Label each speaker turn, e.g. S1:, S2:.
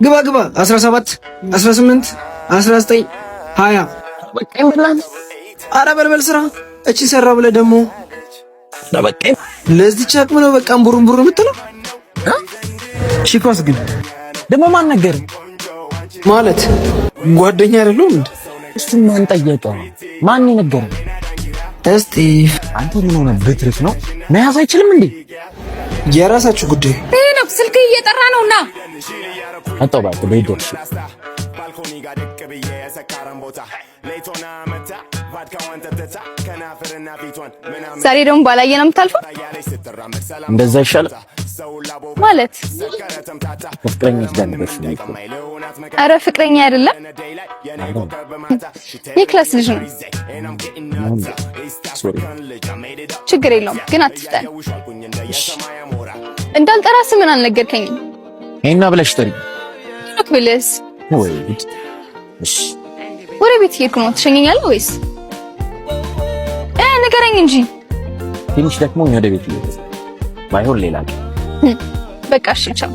S1: ግባ 17 18 19 20
S2: በቃ ይመላል።
S1: አረ በልበል ስራ እቺ ሰራ ብለህ ደግሞ
S2: በቃ
S1: ለዚህ ቻክ ነው በቃ ቡሩን የምትለው ቺኮስ ግን
S2: ደግሞ ማን ነገር
S1: ማለት ጓደኛ አይደለም እንዴ?
S2: እሱ ማን ጠየቀው? ማን ነገር
S1: እስቲ
S2: አንተ ምን ሆነ ብትርስ ነው መያዝ አይችልም እንዴ?
S1: የራሳችሁ ጉዳይ
S3: ነው። ስልክ እየጠራ ነውና
S2: አጣው ባክ በይዶሽ
S3: ዛሬ ደግሞ ባላየ ነው የምታልፈው።
S2: እንደዛ ይሻላል
S3: ማለት
S2: ፍቅረኛሽ ጋር ነበር።
S3: አረ ፍቅረኛ አይደለም የክላስ ልጅ ነው። ችግር የለውም ግን አትፍጠን። እንዳልጠራ ስምን አልነገርከኝም።
S2: ይሄና ብለሽ ጥሪ
S3: ብለስ
S2: ወይ እሺ
S3: ወደ ቤት ሄድኩ ነው። ትሸኘኛለህ ወይስ ንገረኝ እንጂ።
S2: ትንሽ ደግሞ ወደ ቤት ባይሆን ሌላ
S3: በቃ እሺ ቻው።